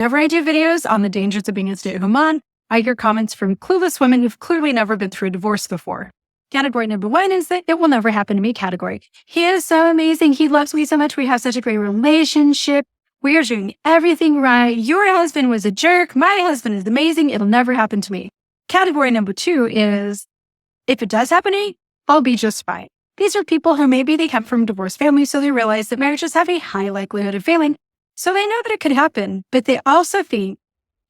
Whenever I do videos on the dangers of being a stay-at-home mom, I hear comments from clueless women who've clearly never been through a divorce before. Category number one is the "it will never happen to me" category. He is so amazing. He loves me so much. We have such a great relationship. We are doing everything right. Your husband was a jerk. My husband is amazing. It'll never happen to me. Category number two is, if it does happen to me, I'll be just fine. These are people who maybe they come from divorced families, so they realize that marriages have a high likelihood of failing. So they know that it could happen, but they also think,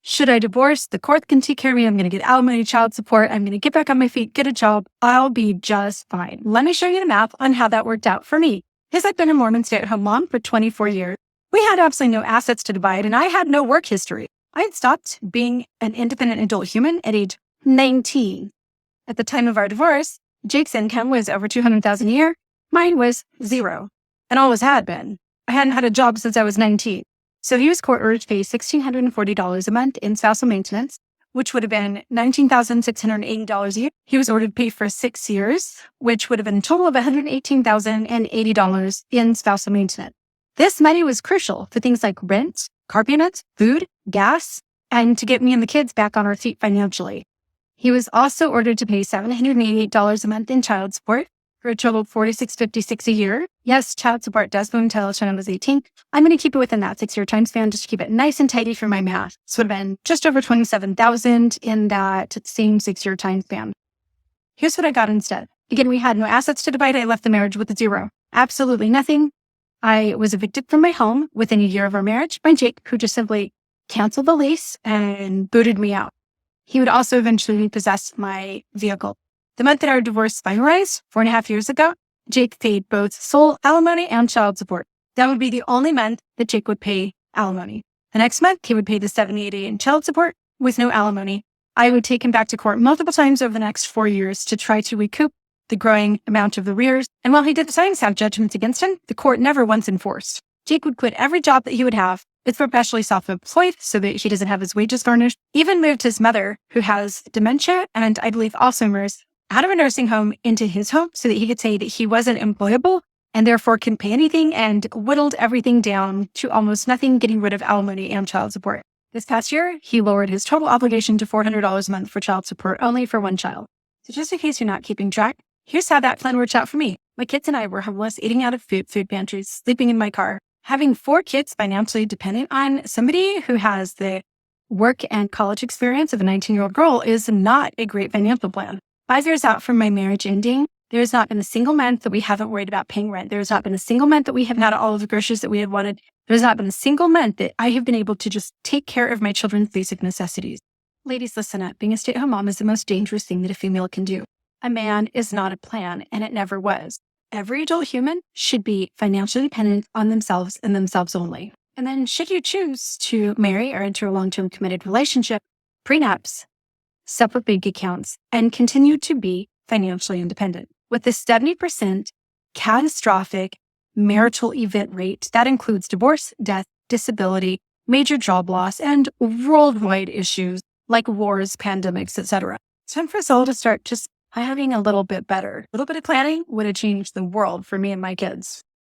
should I divorce? The court can take care of me. I'm going to get alimony, child support. I'm going to get back on my feet, get a job. I'll be just fine. Let me show you the math on how that worked out for me. Because I've been a Mormon stay-at-home mom for 24 years. We had absolutely no assets to divide, and I had no work history. I had stopped being an independent adult human at age 19. At the time of our divorce, Jake's income was over $200,000 a year. Mine was zero, and always had been. I hadn't had a job since I was 19. So he was court-ordered to pay $1,640 a month in spousal maintenance, which would have been $19,680 a year. He was ordered to pay for 6 years, which would have been a total of $118,080 in spousal maintenance. This money was crucial for things like rent, car payments, food, gas, and to get me and the kids back on our feet financially. He was also ordered to pay $788 a month in child support for a total of $46.56 a year. Yes, child support does move until I was 18. I'm going to keep it within that 6-year time span just to keep it nice and tidy for my math. So it would have been just over $27,000 in that same 6-year time span. Here's what I got instead. Again, we had no assets to divide. I left the marriage with a zero. Absolutely nothing. I was evicted from my home within a year of our marriage by Jake, who just simply canceled the lease and booted me out. He would also eventually possess my vehicle. The month that our divorce finalized, 4.5 years ago, Jake paid both sole alimony and child support. That would be the only month that Jake would pay alimony. The next month, he would pay the $78 in child support with no alimony. I would take him back to court multiple times over the next 4 years to try to recoup the growing amount of arrears. And while he did sometimes have judgments against him, the court never once enforced. Jake would quit every job that he would have. It's perpetually self-employed so that he doesn't have his wages garnished. Even moved his mother, who has dementia and I believe Alzheimer's, out of a nursing home into his home so that he could say that he wasn't employable and therefore couldn't pay anything, and whittled everything down to almost nothing, getting rid of alimony and child support. This past year, he lowered his total obligation to $400 a month for child support only for one child. So just in case you're not keeping track, here's how that plan worked out for me. My kids and I were homeless, eating out of food pantries, sleeping in my car. Having 4 kids financially dependent on somebody who has the work and college experience of a 19-year-old girl is not a great financial plan. 5 years out from my marriage ending, there has not been a single month that we haven't worried about paying rent. There has not been a single month that we haven't had all of the groceries that we had wanted. There has not been a single month that I have been able to just take care of my children's basic necessities. Ladies, listen up. Being a stay-at-home mom is the most dangerous thing that a female can do. A man is not a plan, and it never was. Every adult human should be financially dependent on themselves and themselves only. And then should you choose to marry or enter a long-term committed relationship, prenups, separate bank accounts, and continue to be financially independent. With the 70% catastrophic marital event rate, that includes divorce, death, disability, major job loss, and worldwide issues like wars, pandemics, etc. It's time for us all to start just having a little bit better. A little bit of planning would have changed the world for me and my kids.